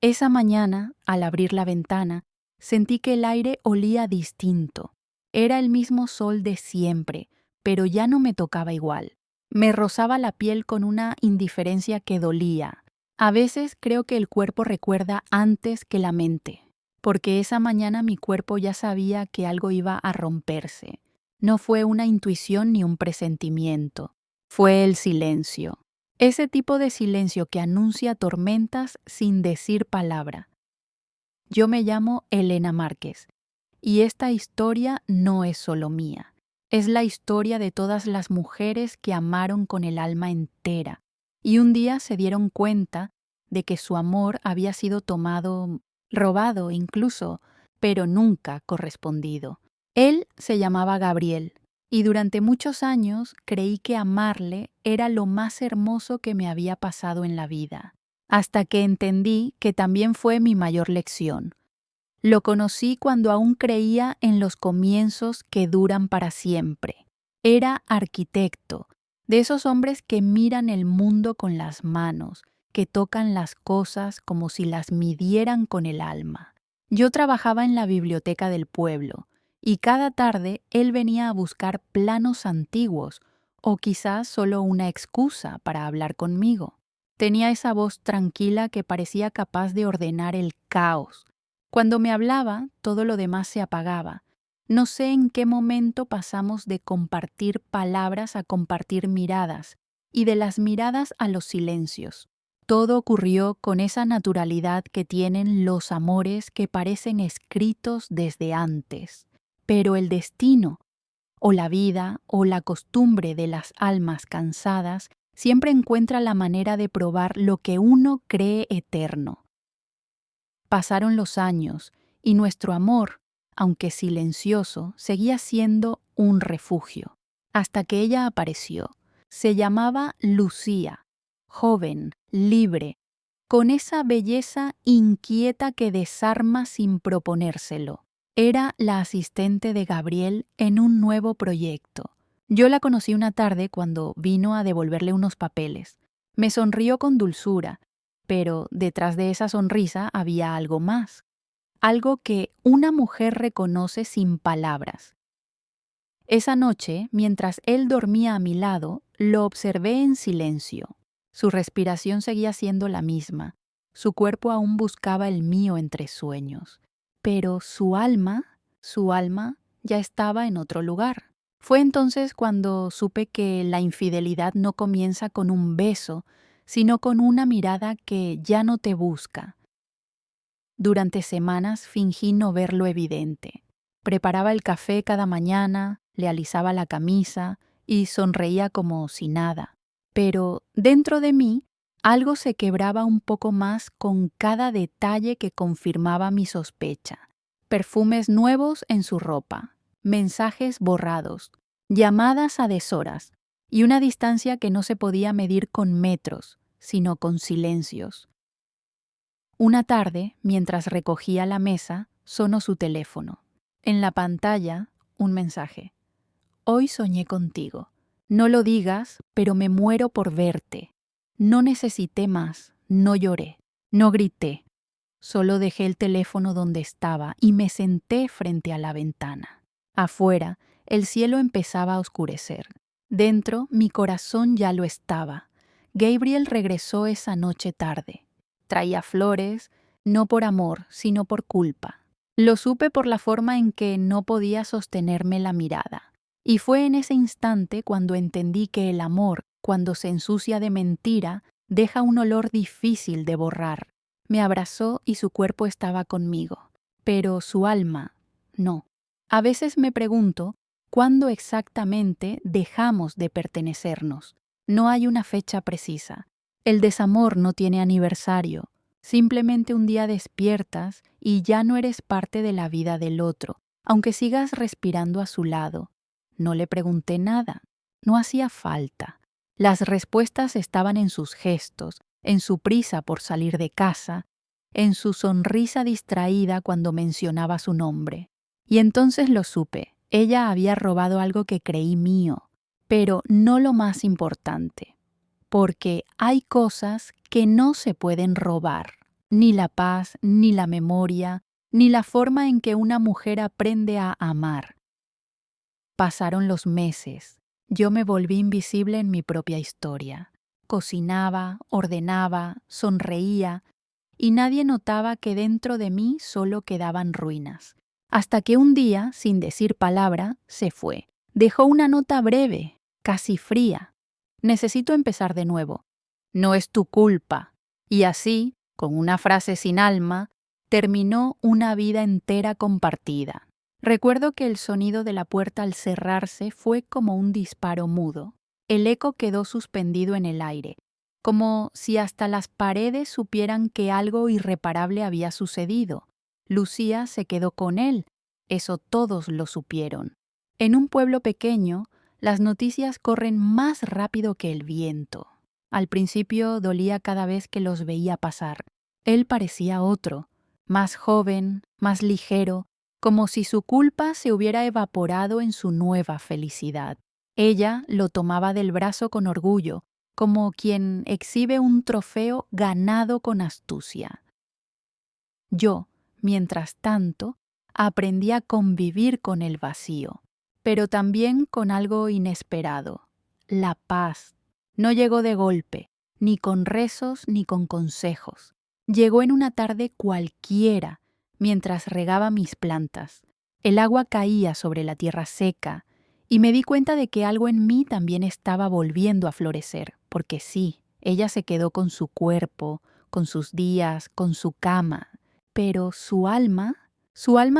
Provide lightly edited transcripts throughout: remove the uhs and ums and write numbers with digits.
Esa mañana, al abrir la ventana, sentí que el aire olía distinto. Era el mismo sol de siempre, pero ya no me tocaba igual. Me rozaba la piel con una indiferencia que dolía. A veces creo que el cuerpo recuerda antes que la mente, porque esa mañana mi cuerpo ya sabía que algo iba a romperse. No fue una intuición ni un presentimiento, fue el silencio. Ese tipo de silencio que anuncia tormentas sin decir palabra. Yo me llamo Elena Márquez y esta historia no es solo mía. Es la historia de todas las mujeres que amaron con el alma entera y un día se dieron cuenta de que su amor había sido tomado, robado incluso, pero nunca correspondido. Él se llamaba Gabriel y durante muchos años creí que amarle era lo más hermoso que me había pasado en la vida, hasta que entendí que también fue mi mayor lección. Lo conocí cuando aún creía en los comienzos que duran para siempre. Era arquitecto, de esos hombres que miran el mundo con las manos, que tocan las cosas como si las midieran con el alma. Yo trabajaba en la biblioteca del pueblo, y cada tarde él venía a buscar planos antiguos, o quizás solo una excusa para hablar conmigo. Tenía esa voz tranquila que parecía capaz de ordenar el caos. Cuando me hablaba, todo lo demás se apagaba. No sé en qué momento pasamos de compartir palabras a compartir miradas, y de las miradas a los silencios. Todo ocurrió con esa naturalidad que tienen los amores que parecen escritos desde antes. Pero el destino, o la vida, o la costumbre de las almas cansadas, siempre encuentra la manera de probar lo que uno cree eterno. Pasaron los años y nuestro amor, aunque silencioso, seguía siendo un refugio, hasta que ella apareció. Se llamaba Lucía, joven, libre, con esa belleza inquieta que desarma sin proponérselo. Era la asistente de Gabriel en un nuevo proyecto. Yo la conocí una tarde cuando vino a devolverle unos papeles. Me sonrió con dulzura, pero detrás de esa sonrisa había algo más, algo que una mujer reconoce sin palabras. Esa noche, mientras él dormía a mi lado, lo observé en silencio. Su respiración seguía siendo la misma, su cuerpo aún buscaba el mío entre sueños, pero su alma ya estaba en otro lugar. Fue entonces cuando supe que la infidelidad no comienza con un beso, sino con una mirada que ya no te busca. Durante semanas fingí no ver lo evidente. Preparaba el café cada mañana, le alisaba la camisa y sonreía como si nada. Pero dentro de mí algo se quebraba un poco más con cada detalle que confirmaba mi sospecha. Perfumes nuevos en su ropa, mensajes borrados, llamadas a deshoras y una distancia que no se podía medir con metros, sino con silencios. Una tarde, mientras recogía la mesa, sonó su teléfono. En la pantalla, un mensaje. Hoy soñé contigo. No lo digas, pero me muero por verte. No necesité más, no lloré, no grité. Solo dejé el teléfono donde estaba y me senté frente a la ventana. Afuera, el cielo empezaba a oscurecer. Dentro, mi corazón ya lo estaba. Gabriel regresó esa noche tarde. Traía flores, no por amor, sino por culpa. Lo supe por la forma en que no podía sostenerme la mirada. Y fue en ese instante cuando entendí que el amor, cuando se ensucia de mentira, deja un olor difícil de borrar. Me abrazó y su cuerpo estaba conmigo, pero su alma no. A veces me pregunto, ¿cuándo exactamente dejamos de pertenecernos? No hay una fecha precisa. El desamor no tiene aniversario. Simplemente un día despiertas y ya no eres parte de la vida del otro, aunque sigas respirando a su lado. No le pregunté nada. No hacía falta. Las respuestas estaban en sus gestos, en su prisa por salir de casa, en su sonrisa distraída cuando mencionaba su nombre. Y entonces lo supe. Ella había robado algo que creí mío, pero no lo más importante. Porque hay cosas que no se pueden robar. ni la paz, ni la memoria, ni la forma en que una mujer aprende a amar. Pasaron los meses. Yo me volví invisible en mi propia historia. Cocinaba, ordenaba, sonreía, y nadie notaba que dentro de mí solo quedaban ruinas. Hasta que un día, sin decir palabra, se fue. Dejó una nota breve, casi fría. Necesito empezar de nuevo. No es tu culpa. Y así, con una frase sin alma, terminó una vida entera compartida. Recuerdo que el sonido de la puerta al cerrarse fue como un disparo mudo. El eco quedó suspendido en el aire, como si hasta las paredes supieran que algo irreparable había sucedido. Lucía se quedó con él, eso todos lo supieron. En un pueblo pequeño, las noticias corren más rápido que el viento. Al principio dolía cada vez que los veía pasar. Él parecía otro, más joven, más ligero, como si su culpa se hubiera evaporado en su nueva felicidad. Ella lo tomaba del brazo con orgullo, como quien exhibe un trofeo ganado con astucia. Yo, mientras tanto, aprendí a convivir con el vacío, pero también con algo inesperado, la paz. No llegó de golpe, ni con rezos ni con consejos. Llegó en una tarde cualquiera, mientras regaba mis plantas. El agua caía sobre la tierra seca, y me di cuenta de que algo en mí también estaba volviendo a florecer, porque sí, ella se quedó con su cuerpo, con sus días, con su cama, pero su alma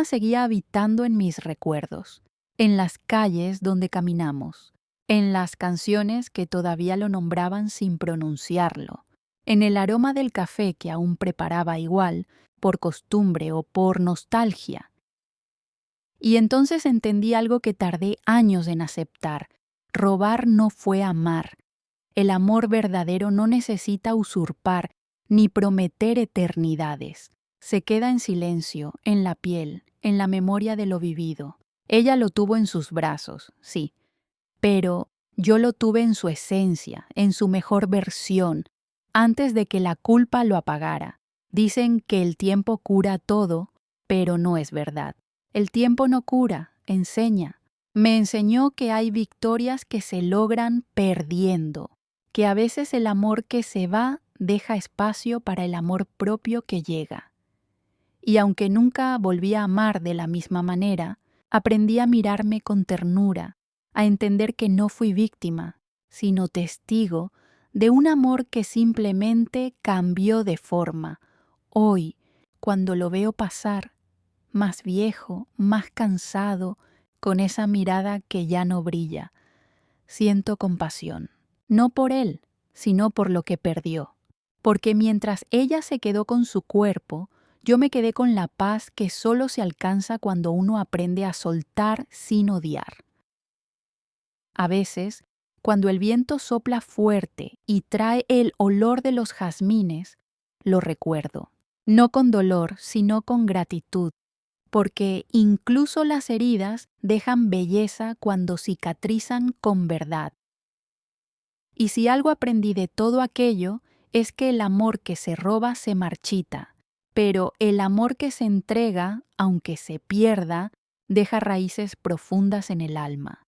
seguía habitando en mis recuerdos, en las calles donde caminamos, en las canciones que todavía lo nombraban sin pronunciarlo, en el aroma del café que aún preparaba igual, por costumbre o por nostalgia. Y entonces entendí algo que tardé años en aceptar. Robar no fue amar. El amor verdadero no necesita usurpar ni prometer eternidades. Se queda en silencio, en la piel, en la memoria de lo vivido. Ella lo tuvo en sus brazos, sí, pero yo lo tuve en su esencia, en su mejor versión, antes de que la culpa lo apagara. Dicen que el tiempo cura todo, pero no es verdad. El tiempo no cura, enseña. Me enseñó que hay victorias que se logran perdiendo, que a veces el amor que se va deja espacio para el amor propio que llega. Y aunque nunca volví a amar de la misma manera, aprendí a mirarme con ternura, a entender que no fui víctima, sino testigo de un amor que simplemente cambió de forma. Hoy, cuando lo veo pasar, más viejo, más cansado, con esa mirada que ya no brilla, siento compasión, no por él, sino por lo que perdió. Porque mientras ella se quedó con su cuerpo, yo me quedé con la paz que solo se alcanza cuando uno aprende a soltar sin odiar. A veces, cuando el viento sopla fuerte y trae el olor de los jazmines, lo recuerdo, no con dolor, sino con gratitud, porque incluso las heridas dejan belleza cuando cicatrizan con verdad. Y si algo aprendí de todo aquello, es que el amor que se roba se marchita, pero el amor que se entrega, aunque se pierda, deja raíces profundas en el alma.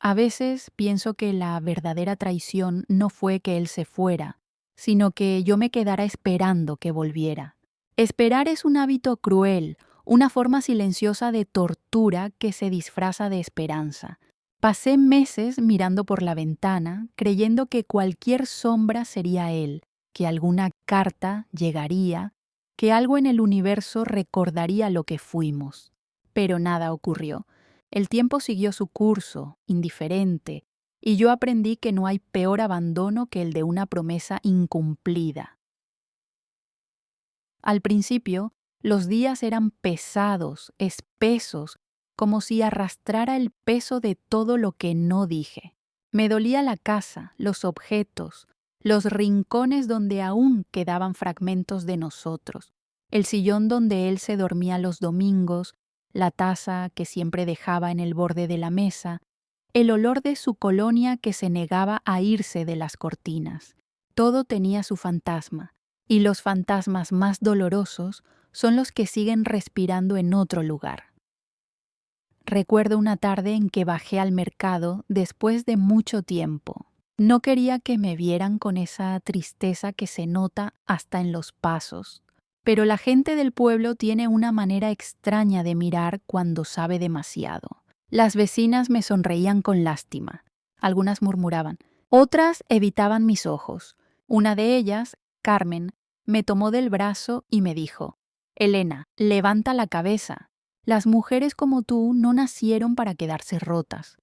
A veces pienso que la verdadera traición no fue que él se fuera, sino que yo me quedara esperando que volviera. Esperar es un hábito cruel, una forma silenciosa de tortura que se disfraza de esperanza. Pasé meses mirando por la ventana, creyendo que cualquier sombra sería él, que alguna carta llegaría, que algo en el universo recordaría lo que fuimos. Pero nada ocurrió. El tiempo siguió su curso, indiferente, y yo aprendí que no hay peor abandono que el de una promesa incumplida. Al principio, los días eran pesados, espesos, como si arrastrara el peso de todo lo que no dije. Me dolía la casa, los objetos, los rincones donde aún quedaban fragmentos de nosotros, el sillón donde él se dormía los domingos, la taza que siempre dejaba en el borde de la mesa, el olor de su colonia que se negaba a irse de las cortinas. Todo tenía su fantasma, y los fantasmas más dolorosos son los que siguen respirando en otro lugar. Recuerdo una tarde en que bajé al mercado después de mucho tiempo. No quería que me vieran con esa tristeza que se nota hasta en los pasos, pero la gente del pueblo tiene una manera extraña de mirar cuando sabe demasiado. Las vecinas me sonreían con lástima. Algunas murmuraban. Otras evitaban mis ojos. Una de ellas, Carmen, me tomó del brazo y me dijo: «Elena, levanta la cabeza. Las mujeres como tú no nacieron para quedarse rotas».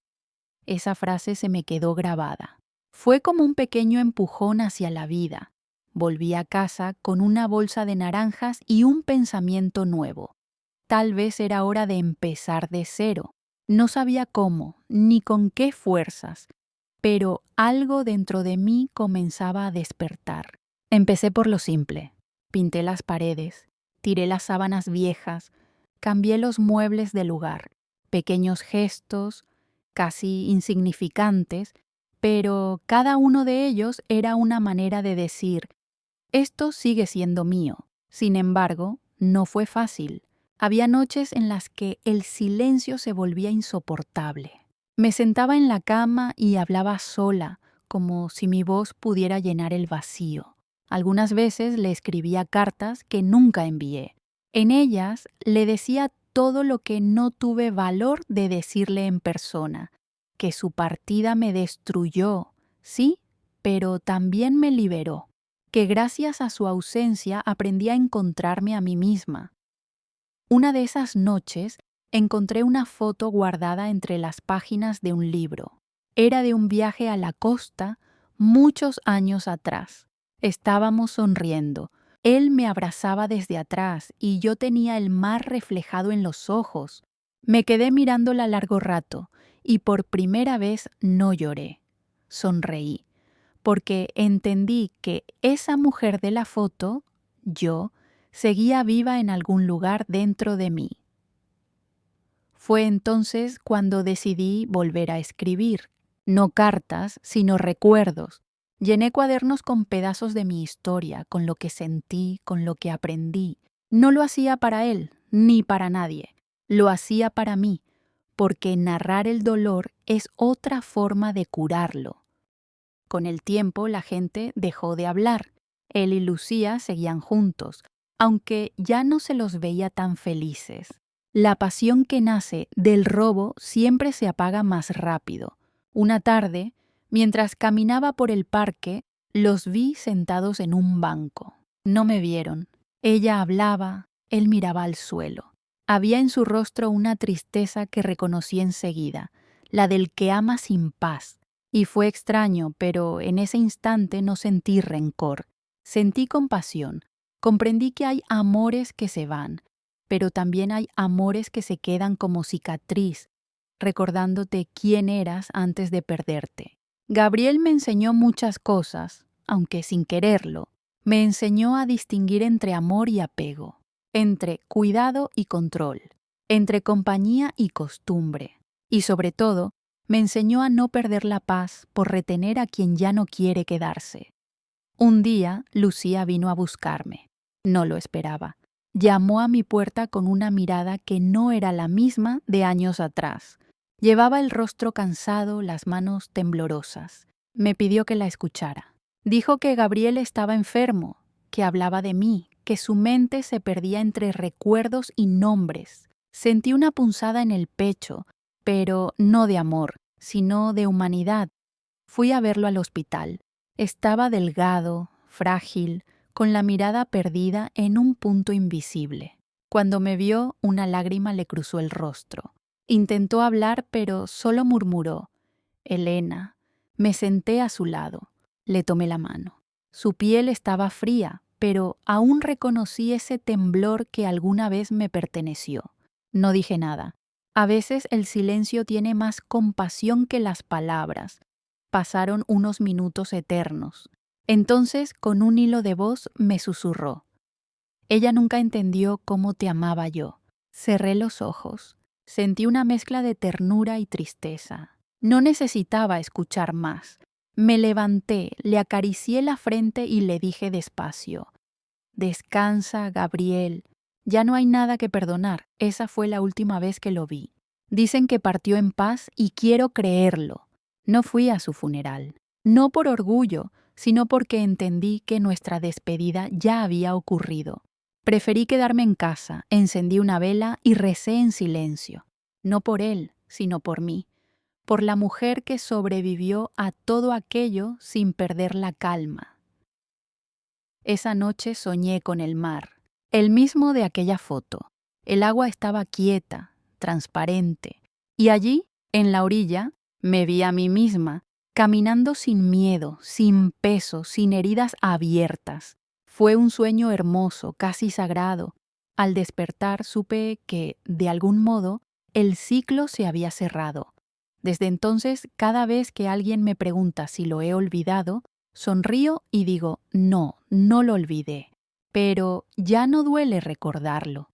Esa frase se me quedó grabada. Fue como un pequeño empujón hacia la vida. Volví a casa con una bolsa de naranjas y un pensamiento nuevo. Tal vez era hora de empezar de cero. No sabía cómo, ni con qué fuerzas, pero algo dentro de mí comenzaba a despertar. Empecé por lo simple. Pinté las paredes, tiré las sábanas viejas, cambié los muebles de lugar. Pequeños gestos, casi insignificantes, pero cada uno de ellos era una manera de decir: esto sigue siendo mío. Sin embargo, no fue fácil. Había noches en las que el silencio se volvía insoportable. Me sentaba en la cama y hablaba sola, como si mi voz pudiera llenar el vacío. Algunas veces le escribía cartas que nunca envié. En ellas le decía todo lo que no tuve valor de decirle en persona, que su partida me destruyó, sí, pero también me liberó, que gracias a su ausencia aprendí a encontrarme a mí misma. Una de esas noches encontré una foto guardada entre las páginas de un libro. Era de un viaje a la costa muchos años atrás. Estábamos sonriendo. Él me abrazaba desde atrás y yo tenía el mar reflejado en los ojos. Me quedé mirándola largo rato y por primera vez no lloré. Sonreí, porque entendí que esa mujer de la foto, yo, seguía viva en algún lugar dentro de mí. Fue entonces cuando decidí volver a escribir, no cartas, sino recuerdos. Llené cuadernos con pedazos de mi historia, con lo que sentí, con lo que aprendí. No lo hacía para él, ni para nadie. Lo hacía para mí, porque narrar el dolor es otra forma de curarlo. Con el tiempo la gente dejó de hablar. Él y Lucía seguían juntos, aunque ya no se los veía tan felices. La pasión que nace del robo siempre se apaga más rápido. Una tarde, mientras caminaba por el parque, los vi sentados en un banco. No me vieron. Ella hablaba, él miraba al suelo. Había en su rostro una tristeza que reconocí enseguida, la del que ama sin paz. Y fue extraño, pero en ese instante no sentí rencor. Sentí compasión. Comprendí que hay amores que se van, pero también hay amores que se quedan como cicatriz, recordándote quién eras antes de perderte. Gabriel me enseñó muchas cosas, aunque sin quererlo. Me enseñó a distinguir entre amor y apego, entre cuidado y control, entre compañía y costumbre, y sobre todo, me enseñó a no perder la paz por retener a quien ya no quiere quedarse. Un día, Lucía vino a buscarme. No lo esperaba. Llamó a mi puerta con una mirada que no era la misma de años atrás. Llevaba el rostro cansado, las manos temblorosas. Me pidió que la escuchara. Dijo que Gabriel estaba enfermo, que hablaba de mí, que su mente se perdía entre recuerdos y nombres. Sentí una punzada en el pecho, pero no de amor, sino de humanidad. Fui a verlo al hospital. Estaba delgado, frágil, con la mirada perdida en un punto invisible. Cuando me vio, una lágrima le cruzó el rostro. Intentó hablar, pero solo murmuró: «Elena». Me senté a su lado. Le tomé la mano. Su piel estaba fría, pero aún reconocí ese temblor que alguna vez me perteneció. No dije nada. A veces el silencio tiene más compasión que las palabras. Pasaron unos minutos eternos. Entonces, con un hilo de voz, me susurró: «Ella nunca entendió cómo te amaba yo». Cerré los ojos. Sentí una mezcla de ternura y tristeza. No necesitaba escuchar más. Me levanté, le acaricié la frente y le dije despacio: Descansa, Gabriel. Ya no hay nada que perdonar. Esa fue la última vez que lo vi. Dicen que partió en paz y quiero creerlo. No fui a su funeral. No por orgullo, sino porque entendí que nuestra despedida ya había ocurrido. Preferí quedarme en casa, encendí una vela y recé en silencio. No por él, sino por mí. Por la mujer que sobrevivió a todo aquello sin perder la calma. Esa noche soñé con el mar, el mismo de aquella foto. El agua estaba quieta, transparente, y allí, en la orilla, me vi a mí misma, caminando sin miedo, sin peso, sin heridas abiertas. Fue un sueño hermoso, casi sagrado. Al despertar supe que, de algún modo, el ciclo se había cerrado. Desde entonces, cada vez que alguien me pregunta si lo he olvidado, sonrío y digo, no, no lo olvidé, pero ya no duele recordarlo.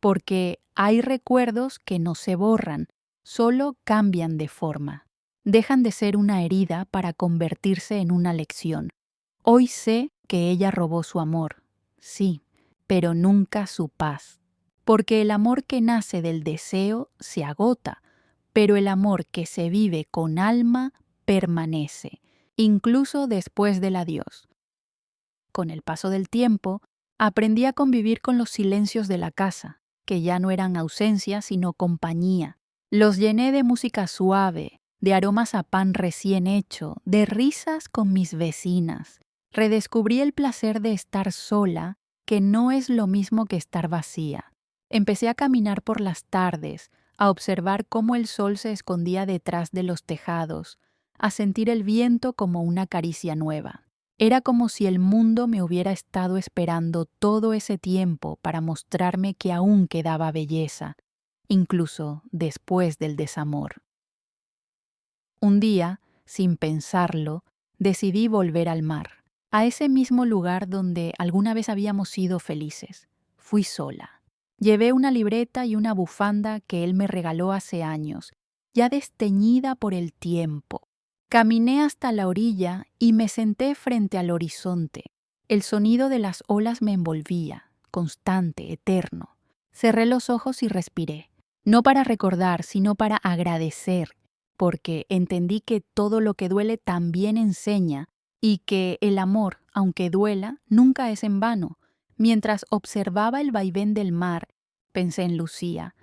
Porque hay recuerdos que no se borran, solo cambian de forma. Dejan de ser una herida para convertirse en una lección. Hoy sé que ella robó su amor, sí, pero nunca su paz. Porque el amor que nace del deseo se agota, pero el amor que se vive con alma permanece, incluso después del adiós. Con el paso del tiempo, aprendí a convivir con los silencios de la casa, que ya no eran ausencia, sino compañía. Los llené de música suave, de aromas a pan recién hecho, de risas con mis vecinas. Redescubrí el placer de estar sola, que no es lo mismo que estar vacía. Empecé a caminar por las tardes, a observar cómo el sol se escondía detrás de los tejados, a sentir el viento como una caricia nueva. Era como si el mundo me hubiera estado esperando todo ese tiempo para mostrarme que aún quedaba belleza, incluso después del desamor. Un día, sin pensarlo, decidí volver al mar, a ese mismo lugar donde alguna vez habíamos sido felices. Fui sola. Llevé una libreta y una bufanda que él me regaló hace años, ya desteñida por el tiempo. Caminé hasta la orilla y me senté frente al horizonte. El sonido de las olas me envolvía, constante, eterno. Cerré los ojos y respiré, no para recordar, sino para agradecer, porque entendí que todo lo que duele también enseña y que el amor, aunque duela, nunca es en vano. Mientras observaba el vaivén del mar, pensé en Lucía,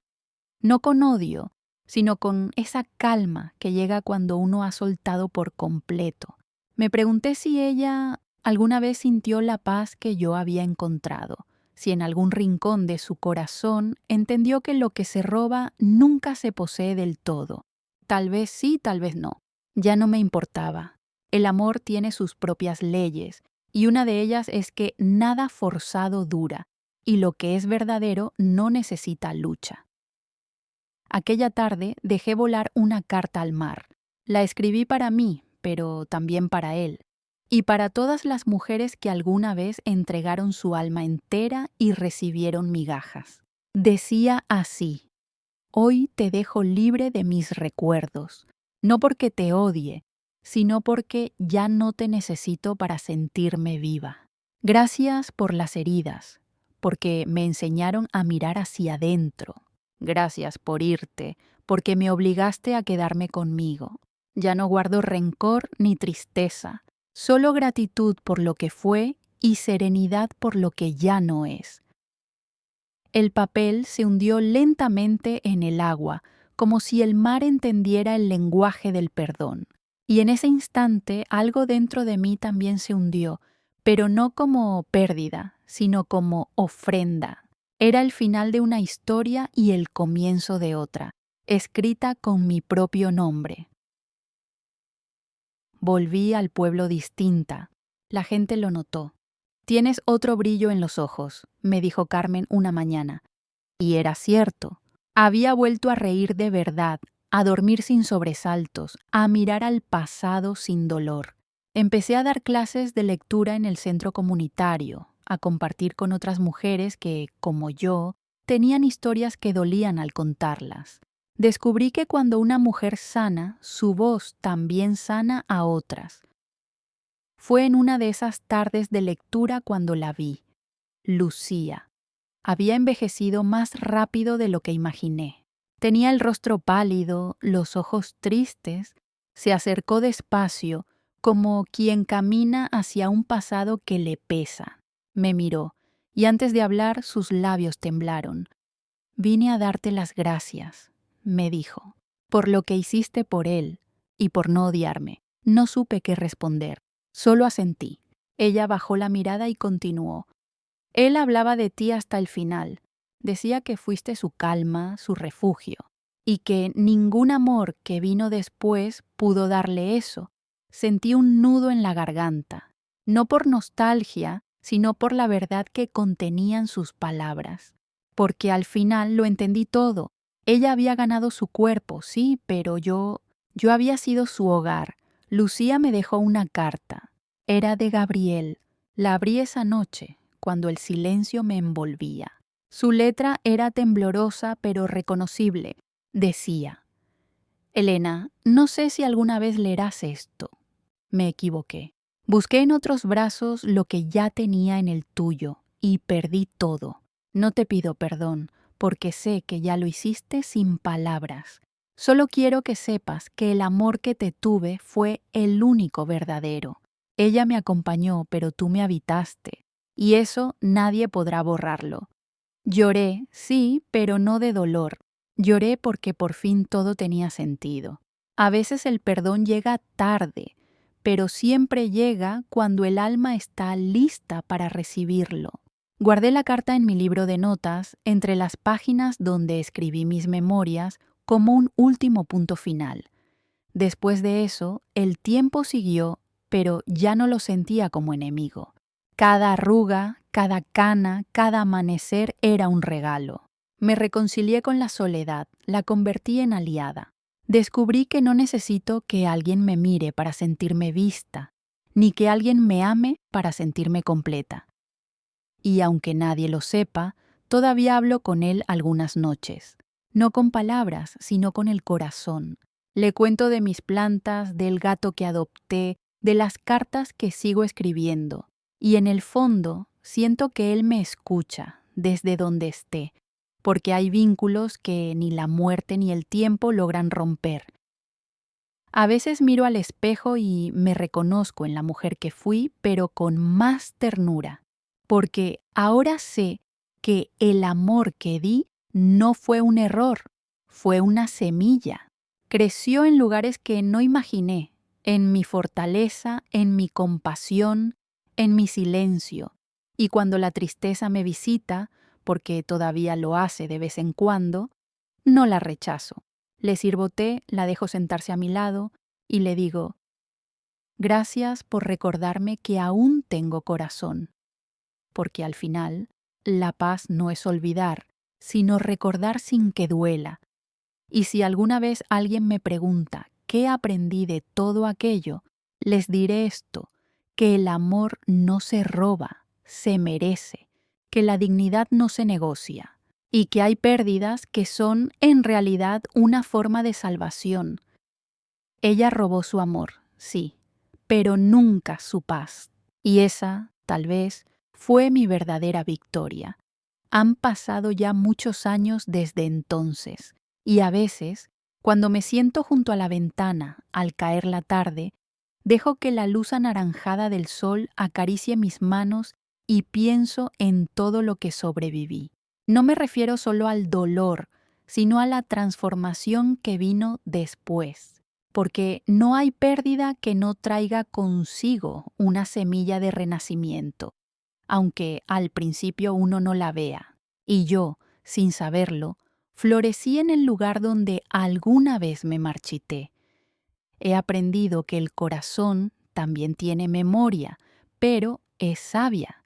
no con odio, sino con esa calma que llega cuando uno ha soltado por completo. Me pregunté si ella alguna vez sintió la paz que yo había encontrado, si en algún rincón de su corazón entendió que lo que se roba nunca se posee del todo. Tal vez sí, tal vez no. Ya no me importaba. El amor tiene sus propias leyes, y una de ellas es que nada forzado dura, y lo que es verdadero no necesita lucha. Aquella tarde dejé volar una carta al mar. La escribí para mí, pero también para él, y para todas las mujeres que alguna vez entregaron su alma entera y recibieron migajas. Decía así: hoy te dejo libre de mis recuerdos, no porque te odie, sino porque ya no te necesito para sentirme viva. Gracias por las heridas, porque me enseñaron a mirar hacia adentro. Gracias por irte, porque me obligaste a quedarme conmigo. Ya no guardo rencor ni tristeza, solo gratitud por lo que fue y serenidad por lo que ya no es. El papel se hundió lentamente en el agua, como si el mar entendiera el lenguaje del perdón. Y en ese instante algo dentro de mí también se hundió, pero no como pérdida, sino como ofrenda. Era el final de una historia y el comienzo de otra, escrita con mi propio nombre. Volví al pueblo distinta. La gente lo notó. Tienes otro brillo en los ojos, me dijo Carmen una mañana. Y era cierto. Había vuelto a reír de verdad, a dormir sin sobresaltos, a mirar al pasado sin dolor. Empecé a dar clases de lectura en el centro comunitario, a compartir con otras mujeres que, como yo, tenían historias que dolían al contarlas. Descubrí que cuando una mujer sana, su voz también sana a otras. Fue en una de esas tardes de lectura cuando la vi. Lucía. Había envejecido más rápido de lo que imaginé. Tenía el rostro pálido, los ojos tristes. Se acercó despacio, como quien camina hacia un pasado que le pesa. Me miró, y antes de hablar sus labios temblaron. «Vine a darte las gracias», me dijo, «por lo que hiciste por él y por no odiarme». No supe qué responder, solo asentí. Ella bajó la mirada y continuó. «Él hablaba de ti hasta el final. Decía que fuiste su calma, su refugio, y que ningún amor que vino después pudo darle eso». Sentí un nudo en la garganta, no por nostalgia, sino por la verdad que contenían sus palabras. Porque al final lo entendí todo. Ella había ganado su cuerpo, sí, pero yo había sido su hogar. Lucía me dejó una carta. Era de Gabriel. La abrí esa noche, cuando el silencio me envolvía. Su letra era temblorosa pero reconocible. Decía: «Elena, no sé si alguna vez leerás esto». Me equivoqué. Busqué en otros brazos lo que ya tenía en el tuyo y perdí todo. No te pido perdón, porque sé que ya lo hiciste sin palabras. Solo quiero que sepas que el amor que te tuve fue el único verdadero. Ella me acompañó, pero tú me habitaste, y eso nadie podrá borrarlo. Lloré, sí, pero no de dolor. Lloré porque por fin todo tenía sentido. A veces el perdón llega tarde, pero siempre llega cuando el alma está lista para recibirlo. Guardé la carta en mi libro de notas, entre las páginas donde escribí mis memorias, como un último punto final. Después de eso, el tiempo siguió, pero ya no lo sentía como enemigo. Cada arruga, cada cana, cada amanecer era un regalo. Me reconcilié con la soledad, la convertí en aliada. Descubrí que no necesito que alguien me mire para sentirme vista, ni que alguien me ame para sentirme completa. Y aunque nadie lo sepa, todavía hablo con él algunas noches. No con palabras, sino con el corazón. Le cuento de mis plantas, del gato que adopté, de las cartas que sigo escribiendo. Y en el fondo siento que él me escucha, desde donde esté, porque hay vínculos que ni la muerte ni el tiempo logran romper. A veces miro al espejo y me reconozco en la mujer que fui, pero con más ternura, porque ahora sé que el amor que di no fue un error, fue una semilla. Creció en lugares que no imaginé, en mi fortaleza, en mi compasión, en mi silencio. Y cuando la tristeza me visita, porque todavía lo hace de vez en cuando, no la rechazo. Le sirvo té, la dejo sentarse a mi lado y le digo: «Gracias por recordarme que aún tengo corazón», porque al final la paz no es olvidar, sino recordar sin que duela. Y si alguna vez alguien me pregunta qué aprendí de todo aquello, les diré esto: que el amor no se roba, se merece, que la dignidad no se negocia, y que hay pérdidas que son en realidad una forma de salvación. Ella robó su amor, sí, pero nunca su paz. Y esa, tal vez, fue mi verdadera victoria. Han pasado ya muchos años desde entonces, y a veces, cuando me siento junto a la ventana al caer la tarde, dejo que la luz anaranjada del sol acaricie mis manos y pienso en todo lo que sobreviví. No me refiero solo al dolor, sino a la transformación que vino después, porque no hay pérdida que no traiga consigo una semilla de renacimiento, aunque al principio uno no la vea. Y yo, sin saberlo, florecí en el lugar donde alguna vez me marchité. He aprendido que el corazón también tiene memoria, pero es sabia.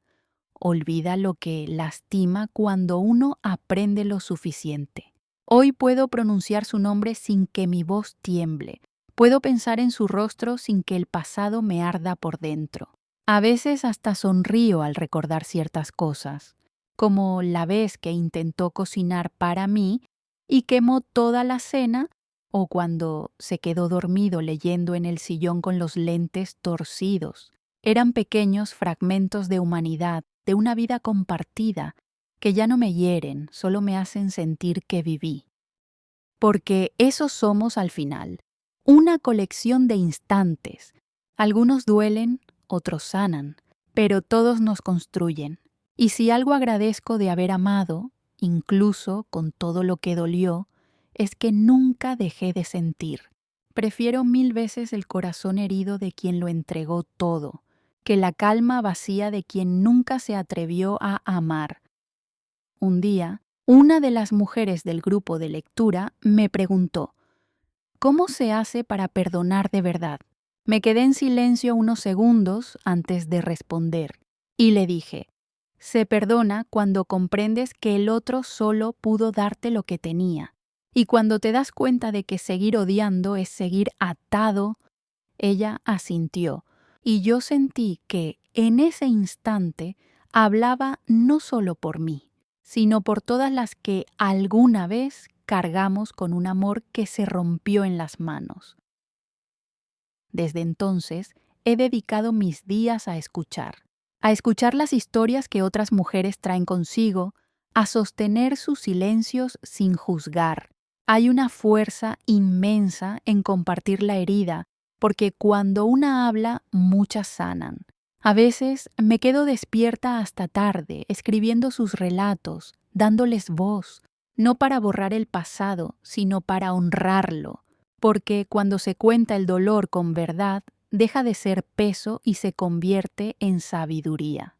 Olvida lo que lastima cuando uno aprende lo suficiente. Hoy puedo pronunciar su nombre sin que mi voz tiemble. Puedo pensar en su rostro sin que el pasado me arda por dentro. A veces hasta sonrío al recordar ciertas cosas, como la vez que intentó cocinar para mí y quemó toda la cena, o cuando se quedó dormido leyendo en el sillón con los lentes torcidos. Eran pequeños fragmentos de humanidad, de una vida compartida, que ya no me hieren, solo me hacen sentir que viví. Porque eso somos al final, una colección de instantes. Algunos duelen, otros sanan, pero todos nos construyen. Y si algo agradezco de haber amado, incluso con todo lo que dolió, es que nunca dejé de sentir. Prefiero 1000 veces el corazón herido de quien lo entregó todo, que la calma vacía de quien nunca se atrevió a amar. Un día, una de las mujeres del grupo de lectura me preguntó, ¿cómo se hace para perdonar de verdad? Me quedé en silencio unos segundos antes de responder y le dije, se perdona cuando comprendes que el otro solo pudo darte lo que tenía y cuando te das cuenta de que seguir odiando es seguir atado. Ella asintió y yo sentí que en ese instante hablaba no solo por mí, sino por todas las que alguna vez cargamos con un amor que se rompió en las manos. Desde entonces, he dedicado mis días a escuchar las historias que otras mujeres traen consigo, a sostener sus silencios sin juzgar. Hay una fuerza inmensa en compartir la herida, porque cuando una habla, muchas sanan. A veces me quedo despierta hasta tarde, escribiendo sus relatos, dándoles voz, no para borrar el pasado, sino para honrarlo, porque cuando se cuenta el dolor con verdad, deja de ser peso y se convierte en sabiduría.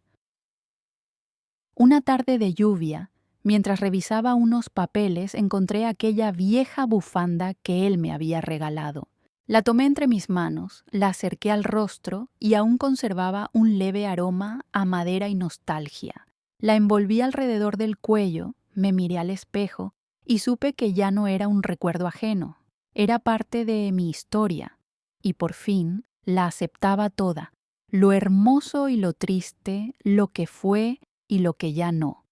Una tarde de lluvia, mientras revisaba unos papeles, encontré aquella vieja bufanda que él me había regalado. La tomé entre mis manos, la acerqué al rostro y aún conservaba un leve aroma a madera y nostalgia. La envolví alrededor del cuello, me miré al espejo y supe que ya no era un recuerdo ajeno. Era parte de mi historia y por fin la aceptaba toda, lo hermoso y lo triste, lo que fue y lo que ya no.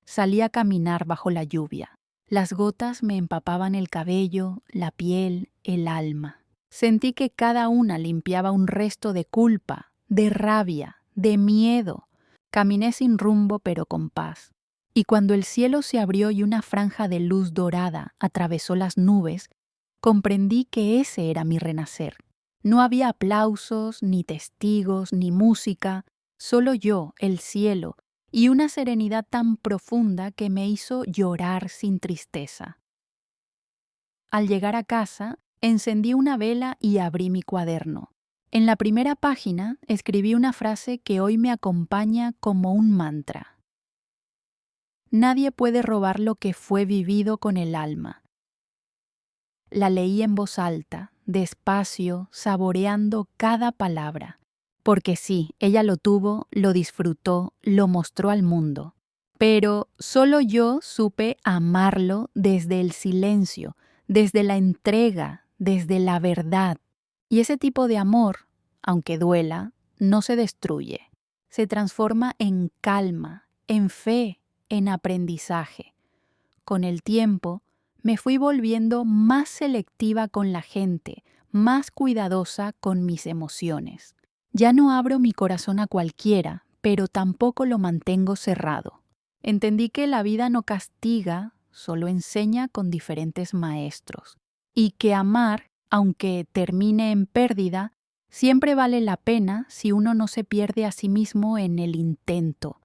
Salí a caminar bajo la lluvia. Las gotas me empapaban el cabello, la piel, el alma. Sentí que cada una limpiaba un resto de culpa, de rabia, de miedo. Caminé sin rumbo pero con paz. Y cuando el cielo se abrió y una franja de luz dorada atravesó las nubes, comprendí que ese era mi renacer. No había aplausos, ni testigos, ni música, solo yo, el cielo, y una serenidad tan profunda que me hizo llorar sin tristeza. Al llegar a casa, encendí una vela y abrí mi cuaderno. En la primera página escribí una frase que hoy me acompaña como un mantra. Nadie puede robar lo que fue vivido con el alma. La leí en voz alta, despacio, saboreando cada palabra. Porque sí, ella lo tuvo, lo disfrutó, lo mostró al mundo. Pero solo yo supe amarlo desde el silencio, desde la entrega, desde la verdad. Y ese tipo de amor, aunque duela, no se destruye. Se transforma en calma, en fe, en aprendizaje. Con el tiempo, me fui volviendo más selectiva con la gente, más cuidadosa con mis emociones. Ya no abro mi corazón a cualquiera, pero tampoco lo mantengo cerrado. Entendí que la vida no castiga, solo enseña con diferentes maestros. Y que amar, aunque termine en pérdida, siempre vale la pena si uno no se pierde a sí mismo en el intento.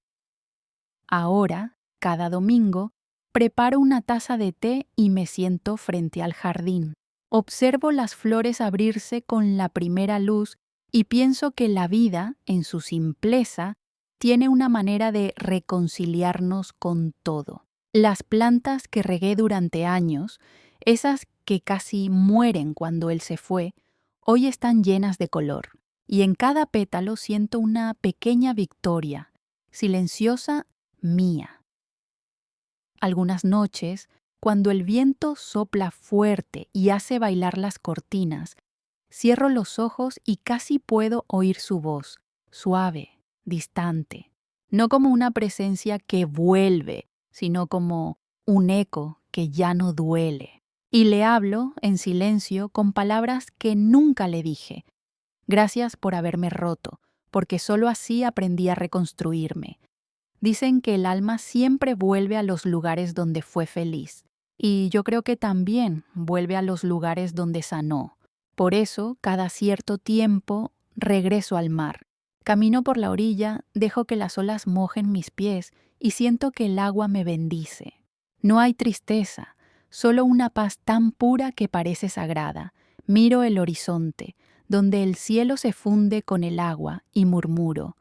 Ahora, cada domingo, preparo una taza de té y me siento frente al jardín. Observo las flores abrirse con la primera luz y pienso que la vida, en su simpleza, tiene una manera de reconciliarnos con todo. Las plantas que regué durante años, esas que casi mueren cuando él se fue, hoy están llenas de color, y en cada pétalo siento una pequeña victoria, silenciosa, mía. Algunas noches, cuando el viento sopla fuerte y hace bailar las cortinas, cierro los ojos y casi puedo oír su voz, suave, distante, no como una presencia que vuelve, sino como un eco que ya no duele. Y le hablo, en silencio, con palabras que nunca le dije. Gracias por haberme roto, porque solo así aprendí a reconstruirme. Dicen que el alma siempre vuelve a los lugares donde fue feliz, y yo creo que también vuelve a los lugares donde sanó. Por eso, cada cierto tiempo, regreso al mar. Camino por la orilla, dejo que las olas mojen mis pies y siento que el agua me bendice. No hay tristeza, solo una paz tan pura que parece sagrada. Miro el horizonte, donde el cielo se funde con el agua, y murmuro: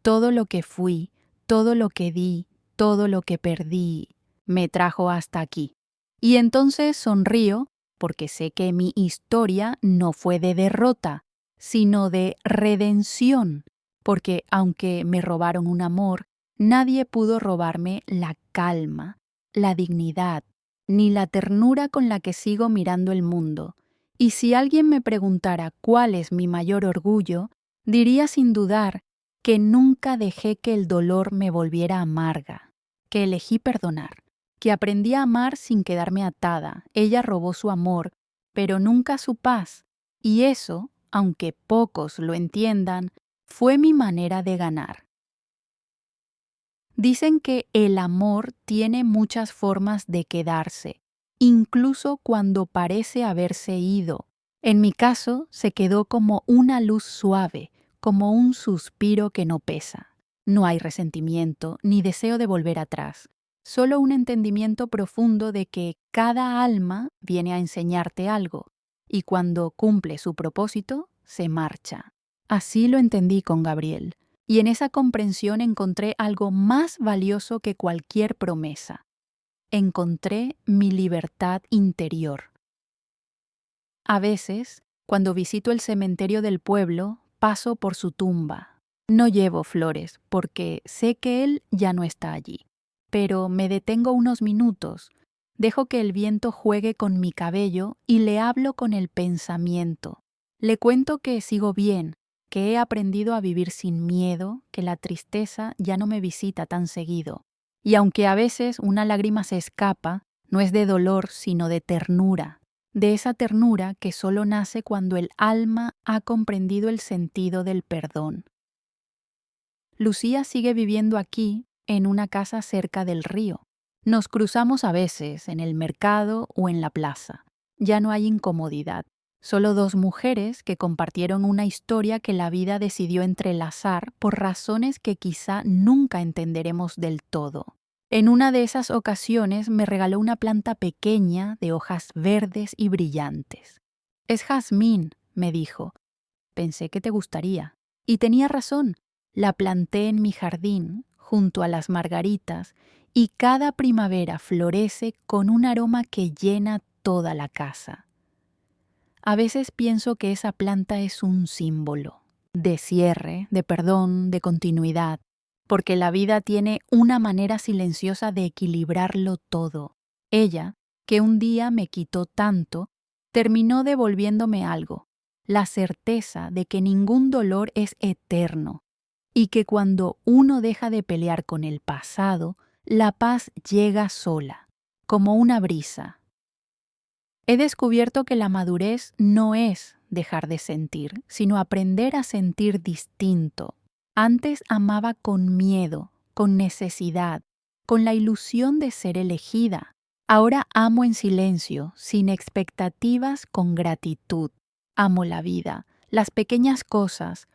todo lo que fui, todo lo que di, todo lo que perdí, me trajo hasta aquí. Y entonces sonrío, porque sé que mi historia no fue de derrota, sino de redención, porque aunque me robaron un amor, nadie pudo robarme la calma, la dignidad, ni la ternura con la que sigo mirando el mundo. Y si alguien me preguntara cuál es mi mayor orgullo, diría sin dudar que nunca dejé que el dolor me volviera amarga, que elegí perdonar, que aprendí a amar sin quedarme atada. Ella robó su amor, pero nunca su paz, y eso, aunque pocos lo entiendan, fue mi manera de ganar. Dicen que el amor tiene muchas formas de quedarse, incluso cuando parece haberse ido. En mi caso, se quedó como una luz suave, como un suspiro que no pesa. No hay resentimiento ni deseo de volver atrás, solo un entendimiento profundo de que cada alma viene a enseñarte algo, y cuando cumple su propósito, se marcha. Así lo entendí con Gabriel. Y en esa comprensión encontré algo más valioso que cualquier promesa. Encontré mi libertad interior. A veces, cuando visito el cementerio del pueblo, paso por su tumba. No llevo flores porque sé que él ya no está allí. Pero me detengo unos minutos, dejo que el viento juegue con mi cabello y le hablo con el pensamiento. Le cuento que sigo bien, que he aprendido a vivir sin miedo, que la tristeza ya no me visita tan seguido. Y aunque a veces una lágrima se escapa, no es de dolor, sino de ternura, de esa ternura que solo nace cuando el alma ha comprendido el sentido del perdón. Lucía sigue viviendo aquí, en una casa cerca del río. Nos cruzamos a veces en el mercado o en la plaza. Ya no hay incomodidad. Solo dos mujeres que compartieron una historia que la vida decidió entrelazar por razones que quizá nunca entenderemos del todo. En una de esas ocasiones me regaló una planta pequeña de hojas verdes y brillantes. «Es jazmín», me dijo. «Pensé que te gustaría». Y tenía razón. La planté en mi jardín, junto a las margaritas, y cada primavera florece con un aroma que llena toda la casa. A veces pienso que esa planta es un símbolo de cierre, de perdón, de continuidad, porque la vida tiene una manera silenciosa de equilibrarlo todo. Ella, que un día me quitó tanto, terminó devolviéndome algo, la certeza de que ningún dolor es eterno y que cuando uno deja de pelear con el pasado, la paz llega sola, como una brisa. He descubierto que la madurez no es dejar de sentir, sino aprender a sentir distinto. Antes amaba con miedo, con necesidad, con la ilusión de ser elegida. Ahora amo en silencio, sin expectativas, con gratitud. Amo la vida, las pequeñas cosas,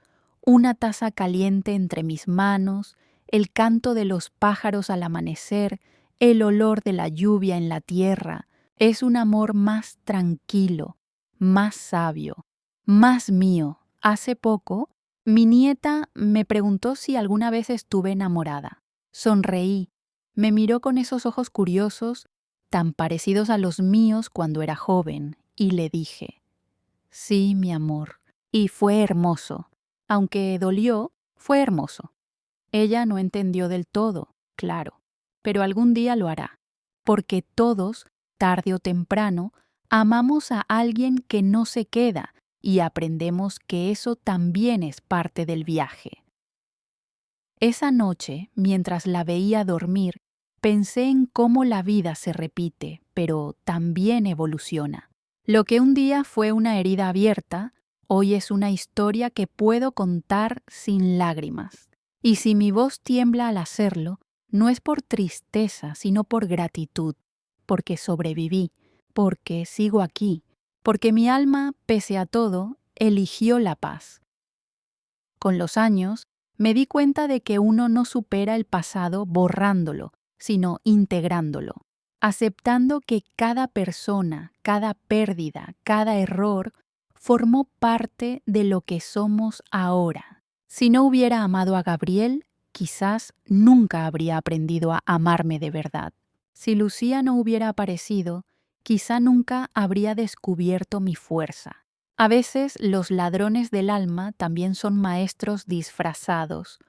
una taza caliente entre mis manos, el canto de los pájaros al amanecer, el olor de la lluvia en la tierra. Es un amor más tranquilo, más sabio, más mío. Hace poco, mi nieta me preguntó si alguna vez estuve enamorada. Sonreí. Me miró con esos ojos curiosos, tan parecidos a los míos cuando era joven, y le dije: «Sí, mi amor». Y fue hermoso. Aunque dolió, fue hermoso. Ella no entendió del todo, claro, pero algún día lo hará, porque todos, tarde o temprano, amamos a alguien que no se queda y aprendemos que eso también es parte del viaje. Esa noche, mientras la veía dormir, pensé en cómo la vida se repite, pero también evoluciona. Lo que un día fue una herida abierta, Hoy es una historia que puedo contar sin lágrimas. Y si mi voz tiembla al hacerlo, no es por tristeza, sino por gratitud, porque sobreviví, porque sigo aquí, porque mi alma, pese a todo, eligió la paz. Con los años, me di cuenta de que uno no supera el pasado borrándolo, sino integrándolo, aceptando que cada persona, cada pérdida, cada error formó parte de lo que somos ahora. Si no hubiera amado a Gabriel, quizás nunca habría aprendido a amarme de verdad. Si Lucía no hubiera aparecido, quizá nunca habría descubierto mi fuerza. A veces los ladrones del alma también son maestros disfrazados.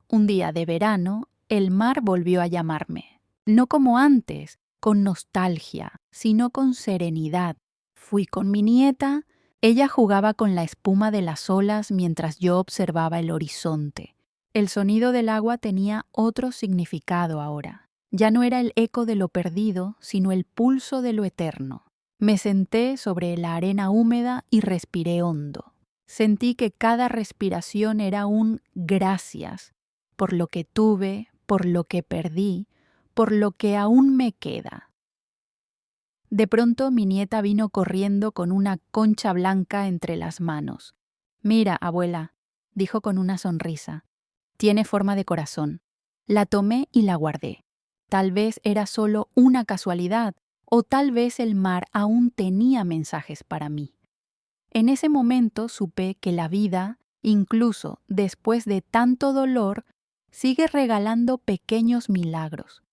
Un día de verano, el mar volvió a llamarme. No como antes, con nostalgia, sino con serenidad. Fui con mi nieta, ella jugaba con la espuma de las olas mientras yo observaba el horizonte. El sonido del agua tenía otro significado ahora. Ya no era el eco de lo perdido, sino el pulso de lo eterno. Me senté sobre la arena húmeda y respiré hondo. Sentí que cada respiración era un gracias por lo que tuve, por lo que perdí, por lo que aún me queda. De pronto mi nieta vino corriendo con una concha blanca entre las manos. «Mira, abuela», dijo con una sonrisa, «tiene forma de corazón». La tomé y la guardé. Tal vez era solo una casualidad, o tal vez el mar aún tenía mensajes para mí. En ese momento supe que la vida, incluso después de tanto dolor, sigue regalando pequeños milagros.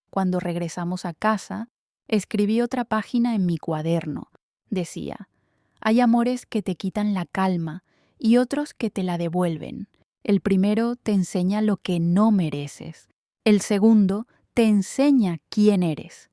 Cuando regresamos a casa, escribí otra página en mi cuaderno. Decía, hay amores que te quitan la calma y otros que te la devuelven. El primero te enseña lo que no mereces. El segundo te enseña quién eres.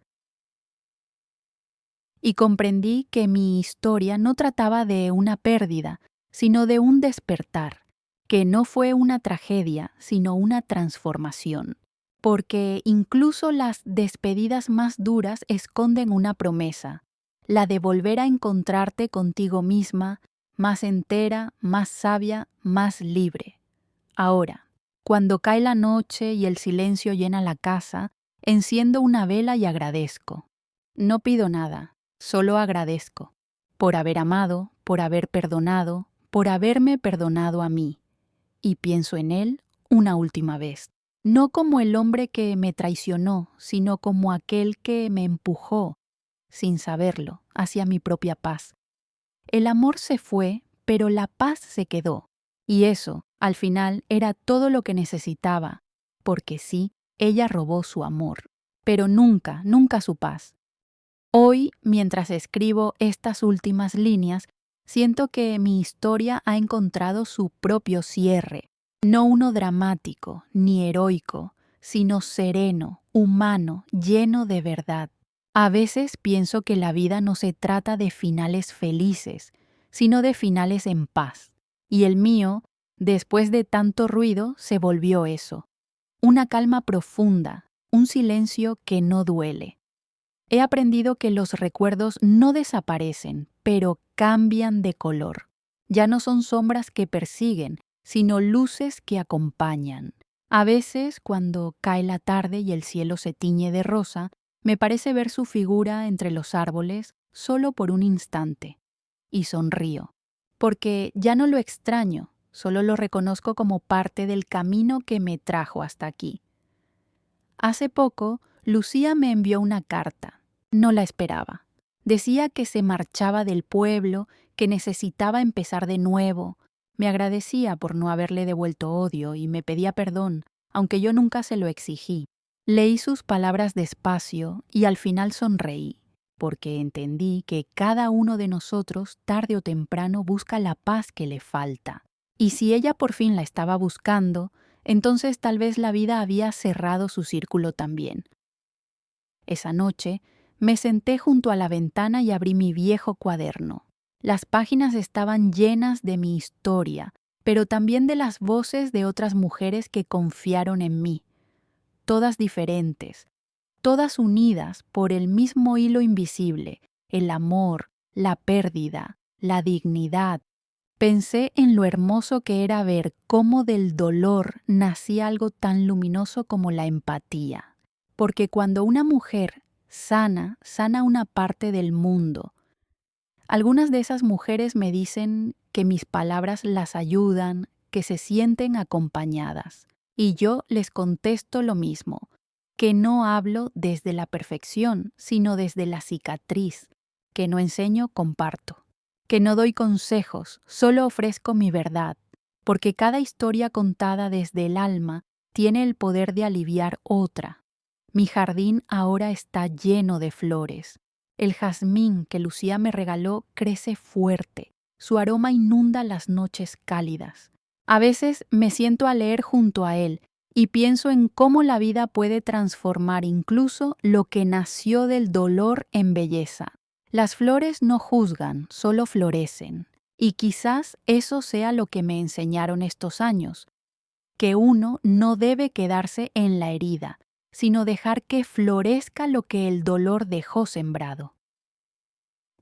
Y comprendí que mi historia no trataba de una pérdida, sino de un despertar, que no fue una tragedia, sino una transformación. Porque incluso las despedidas más duras esconden una promesa, la de volver a encontrarte contigo misma, más entera, más sabia, más libre. Ahora, cuando cae la noche y el silencio llena la casa, enciendo una vela y agradezco. No pido nada, solo agradezco. Por haber amado, por haber perdonado, por haberme perdonado a mí. Y pienso en él una última vez. No como el hombre que me traicionó, sino como aquel que me empujó, sin saberlo, hacia mi propia paz. El amor se fue, pero la paz se quedó. Y eso, al final, era todo lo que necesitaba, porque sí, ella robó su amor, pero nunca, nunca su paz. Hoy, mientras escribo estas últimas líneas, siento que mi historia ha encontrado su propio cierre, no uno dramático ni heroico, sino sereno, humano, lleno de verdad. A veces pienso que la vida no se trata de finales felices, sino de finales en paz. Y el mío, después de tanto ruido, se volvió eso. Una calma profunda, un silencio que no duele. He aprendido que los recuerdos no desaparecen, pero cambian de color. Ya no son sombras que persiguen, sino luces que acompañan. A veces, cuando cae la tarde y el cielo se tiñe de rosa, me parece ver su figura entre los árboles solo por un instante. Y sonrío, porque ya no lo extraño, solo lo reconozco como parte del camino que me trajo hasta aquí. Hace poco, Lucía me envió una carta. No la esperaba. Decía que se marchaba del pueblo, que necesitaba empezar de nuevo. Me agradecía por no haberle devuelto odio y me pedía perdón, aunque yo nunca se lo exigí. Leí sus palabras despacio y al final sonreí, porque entendí que cada uno de nosotros tarde o temprano busca la paz que le falta. Y si ella por fin la estaba buscando, entonces tal vez la vida había cerrado su círculo también. Esa noche, me senté junto a la ventana y abrí mi viejo cuaderno. Las páginas estaban llenas de mi historia, pero también de las voces de otras mujeres que confiaron en mí. Todas diferentes, todas unidas por el mismo hilo invisible, el amor, la pérdida, la dignidad. Pensé en lo hermoso que era ver cómo del dolor nacía algo tan luminoso como la empatía. Porque cuando una mujer sana una parte del mundo. Algunas de esas mujeres me dicen que mis palabras las ayudan, que se sienten acompañadas. Y yo les contesto lo mismo, que no hablo desde la perfección, sino desde la cicatriz, que no enseño, comparto, que no doy consejos, solo ofrezco mi verdad, porque cada historia contada desde el alma tiene el poder de aliviar otra. Mi jardín ahora está lleno de flores. El jazmín que Lucía me regaló crece fuerte. Su aroma inunda las noches cálidas. A veces me siento a leer junto a él y pienso en cómo la vida puede transformar incluso lo que nació del dolor en belleza. Las flores no juzgan, solo florecen. Y quizás eso sea lo que me enseñaron estos años, que uno no debe quedarse en la herida, sino dejar que florezca lo que el dolor dejó sembrado.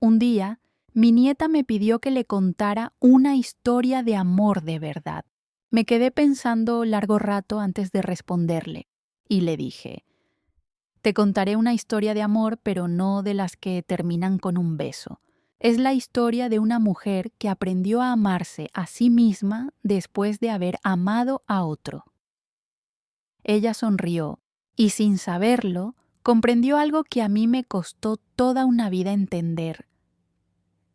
Un día, mi nieta me pidió que le contara una historia de amor de verdad. Me quedé pensando largo rato antes de responderle, y le dije, te contaré una historia de amor, pero no de las que terminan con un beso. Es la historia de una mujer que aprendió a amarse a sí misma después de haber amado a otro. Ella sonrió y, sin saberlo, comprendió algo que a mí me costó toda una vida entender.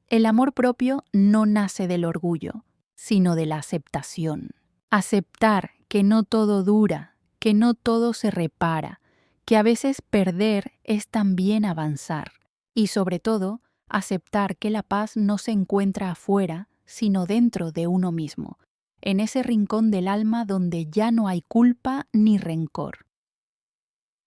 El amor propio no nace del orgullo, sino de la aceptación. Aceptar que no todo dura, que no todo se repara, que a veces perder es también avanzar. Y sobre todo, aceptar que la paz no se encuentra afuera, sino dentro de uno mismo, en ese rincón del alma donde ya no hay culpa ni rencor.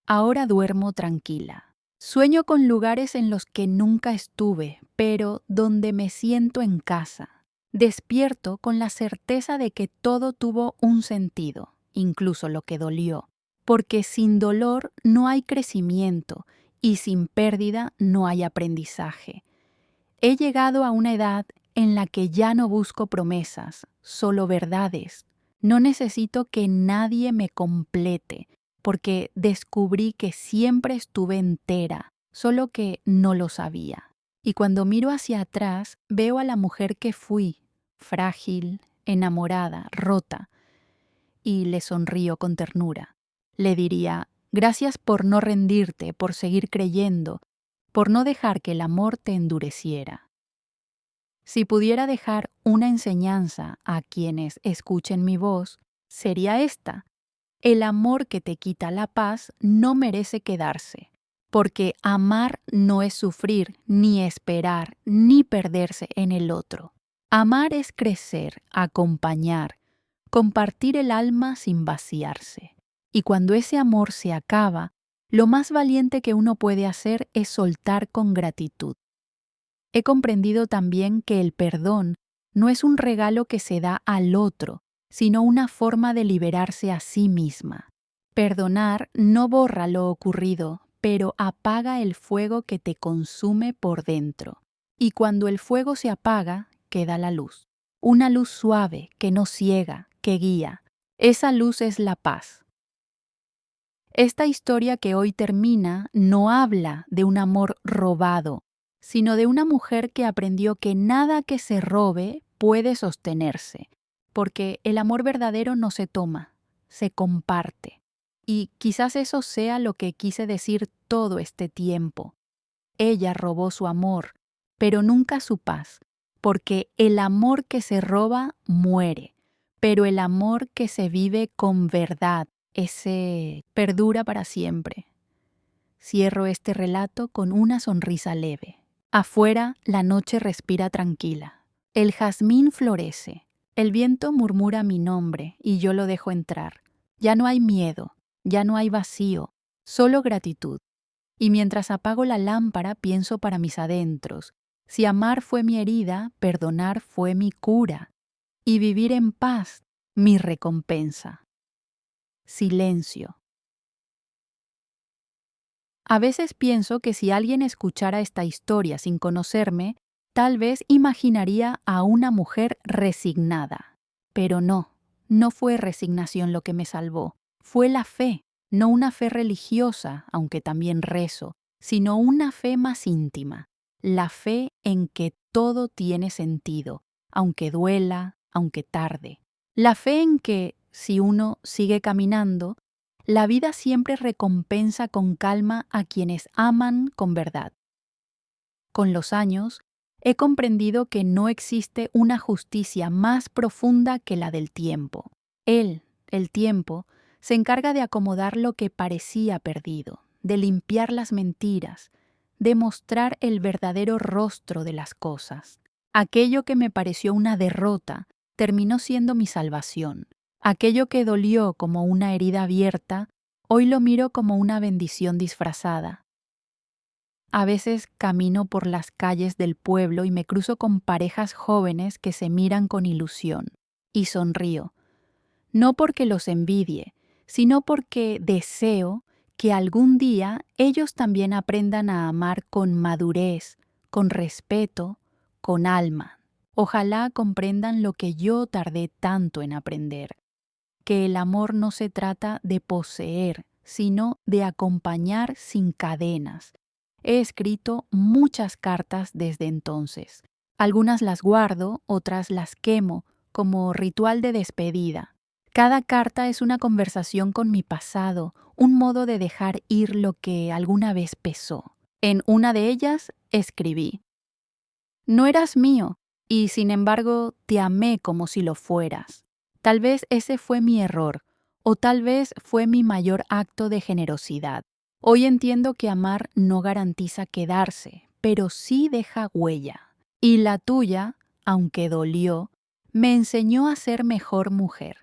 Ahora duermo tranquila. Sueño con lugares en los que nunca estuve, pero donde me siento en casa. Despierto con la certeza de que todo tuvo un sentido, incluso lo que dolió, porque sin dolor no hay crecimiento y sin pérdida no hay aprendizaje. He llegado a una edad en la que ya no busco promesas, solo verdades. No necesito que nadie me complete, porque descubrí que siempre estuve entera, solo que no lo sabía. Y cuando miro hacia atrás, veo a la mujer que fui, frágil, enamorada, rota, y le sonrío con ternura. Le diría, gracias por no rendirte, por seguir creyendo, por no dejar que el amor te endureciera. Si pudiera dejar una enseñanza a quienes escuchen mi voz, sería esta. El amor que te quita la paz no merece quedarse, porque amar no es sufrir, ni esperar, ni perderse en el otro. Amar es crecer, acompañar, compartir el alma sin vaciarse. Y cuando ese amor se acaba, lo más valiente que uno puede hacer es soltar con gratitud. He comprendido también que el perdón no es un regalo que se da al otro, sino una forma de liberarse a sí misma. Perdonar no borra lo ocurrido, pero apaga el fuego que te consume por dentro. Y cuando el fuego se apaga, queda la luz. Una luz suave, que no ciega, que guía. Esa luz es la paz. Esta historia que hoy termina no habla de un amor robado, sino de una mujer que aprendió que nada que se robe puede sostenerse, porque el amor verdadero no se toma, se comparte. Y quizás eso sea lo que quise decir todo este tiempo. Ella robó su amor, pero nunca su paz, porque el amor que se roba muere, pero el amor que se vive con verdad, ese perdura para siempre. Cierro este relato con una sonrisa leve. Afuera, la noche respira tranquila. El jazmín florece. El viento murmura mi nombre y yo lo dejo entrar. Ya no hay miedo, ya no hay vacío, solo gratitud. Y mientras apago la lámpara pienso para mis adentros. Si amar fue mi herida, perdonar fue mi cura. Y vivir en paz, mi recompensa. Silencio. A veces pienso que si alguien escuchara esta historia sin conocerme, tal vez imaginaría a una mujer resignada. Pero no fue resignación lo que me salvó. Fue la fe, no una fe religiosa, aunque también rezo, sino una fe más íntima. La fe en que todo tiene sentido, aunque duela, aunque tarde. La fe en que, si uno sigue caminando, la vida siempre recompensa con calma a quienes aman con verdad. Con los años, he comprendido que no existe una justicia más profunda que la del tiempo. Él, el tiempo, se encarga de acomodar lo que parecía perdido, de limpiar las mentiras, de mostrar el verdadero rostro de las cosas. Aquello que me pareció una derrota terminó siendo mi salvación. Aquello que dolió como una herida abierta, hoy lo miro como una bendición disfrazada. A veces camino por las calles del pueblo y me cruzo con parejas jóvenes que se miran con ilusión, y sonrío, no porque los envidie, sino porque deseo que algún día ellos también aprendan a amar con madurez, con respeto, con alma. Ojalá comprendan lo que yo tardé tanto en aprender, que el amor no se trata de poseer, sino de acompañar sin cadenas. He escrito muchas cartas desde entonces. Algunas las guardo, otras las quemo, como ritual de despedida. Cada carta es una conversación con mi pasado, un modo de dejar ir lo que alguna vez pesó. En una de ellas escribí: no eras mío, y sin embargo te amé como si lo fueras. Tal vez ese fue mi error, o tal vez fue mi mayor acto de generosidad. Hoy entiendo que amar no garantiza quedarse, pero sí deja huella. Y la tuya, aunque dolió, me enseñó a ser mejor mujer.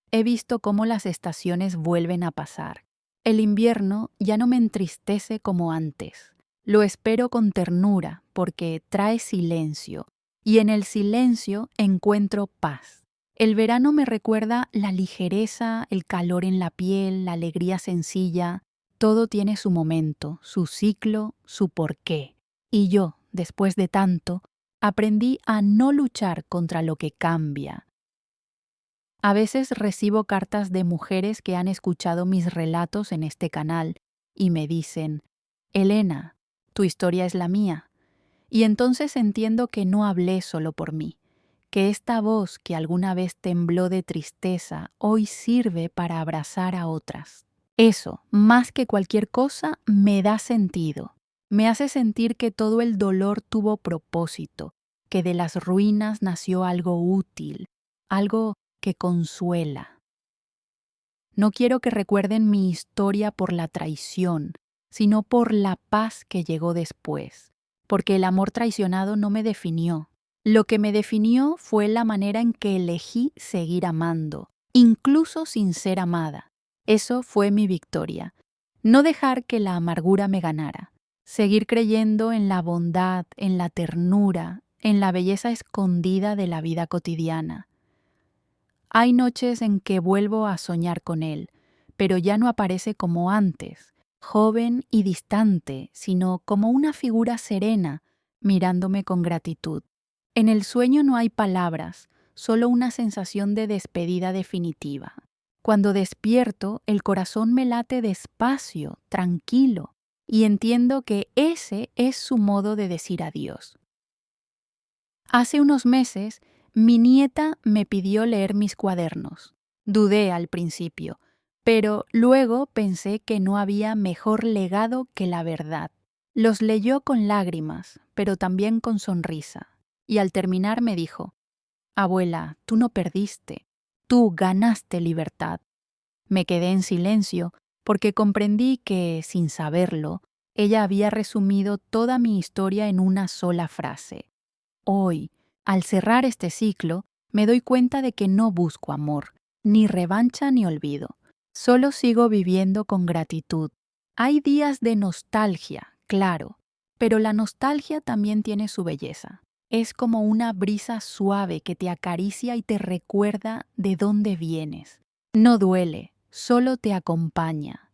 He visto cómo las estaciones vuelven a pasar. El invierno ya no me entristece como antes. Lo espero con ternura porque trae silencio, y en el silencio encuentro paz. El verano me recuerda la ligereza, el calor en la piel, la alegría sencilla. Todo tiene su momento, su ciclo, su porqué. Y yo, después de tanto, aprendí a no luchar contra lo que cambia. A veces recibo cartas de mujeres que han escuchado mis relatos en este canal y me dicen: Elena, tu historia es la mía. Y entonces entiendo que no hablé solo por mí, que esta voz que alguna vez tembló de tristeza hoy sirve para abrazar a otras. Eso, más que cualquier cosa, me da sentido. Me hace sentir que todo el dolor tuvo propósito, que de las ruinas nació algo útil, algo que consuela. No quiero que recuerden mi historia por la traición, sino por la paz que llegó después, porque el amor traicionado no me definió. Lo que me definió fue la manera en que elegí seguir amando, incluso sin ser amada. Eso fue mi victoria. No dejar que la amargura me ganara. Seguir creyendo en la bondad, en la ternura, en la belleza escondida de la vida cotidiana. Hay noches en que vuelvo a soñar con él, pero ya no aparece como antes, joven y distante, sino como una figura serena, mirándome con gratitud. En el sueño no hay palabras, solo una sensación de despedida definitiva. Cuando despierto, el corazón me late despacio, tranquilo, y entiendo que ese es su modo de decir adiós. Hace unos meses, mi nieta me pidió leer mis cuadernos. Dudé al principio, pero luego pensé que no había mejor legado que la verdad. Los leyó con lágrimas, pero también con sonrisa. Y al terminar me dijo: Abuela, tú no perdiste, tú ganaste libertad. Me quedé en silencio porque comprendí que, sin saberlo, ella había resumido toda mi historia en una sola frase. Hoy, al cerrar este ciclo, me doy cuenta de que no busco amor, ni revancha ni olvido. Solo sigo viviendo con gratitud. Hay días de nostalgia, claro, pero la nostalgia también tiene su belleza. Es como una brisa suave que te acaricia y te recuerda de dónde vienes. No duele, solo te acompaña.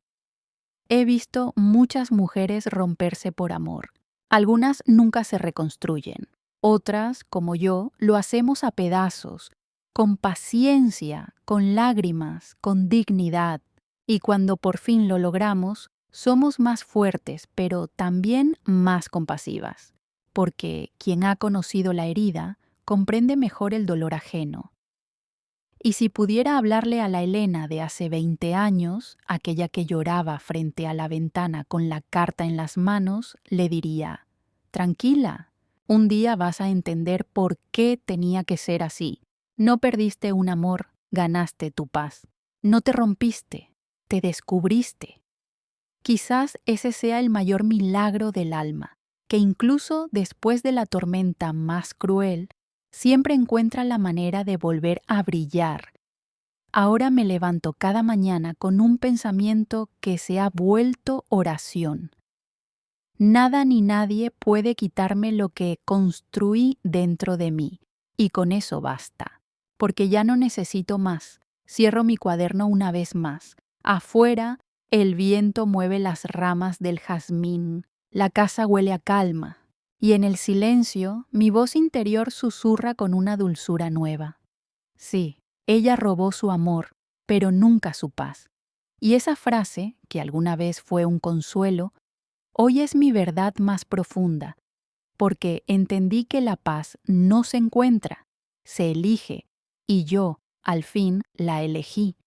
He visto muchas mujeres romperse por amor. Algunas nunca se reconstruyen. Otras, como yo, lo hacemos a pedazos, con paciencia, con lágrimas, con dignidad. Y cuando por fin lo logramos, somos más fuertes, pero también más compasivas. Porque quien ha conocido la herida comprende mejor el dolor ajeno. Y si pudiera hablarle a la Elena de hace 20 años, aquella que lloraba frente a la ventana con la carta en las manos, le diría: tranquila, un día vas a entender por qué tenía que ser así. No perdiste un amor, ganaste tu paz. No te rompiste, te descubriste. Quizás ese sea el mayor milagro del alma, que incluso después de la tormenta más cruel, siempre encuentra la manera de volver a brillar. Ahora me levanto cada mañana con un pensamiento que se ha vuelto oración. Nada ni nadie puede quitarme lo que construí dentro de mí, y con eso basta, porque ya no necesito más. Cierro mi cuaderno una vez más. Afuera, el viento mueve las ramas del jazmín, la casa huele a calma, y en el silencio mi voz interior susurra con una dulzura nueva. Sí, ella robó su amor, pero nunca su paz. Y esa frase, que alguna vez fue un consuelo, hoy es mi verdad más profunda, porque entendí que la paz no se encuentra, se elige, y yo, al fin, la elegí.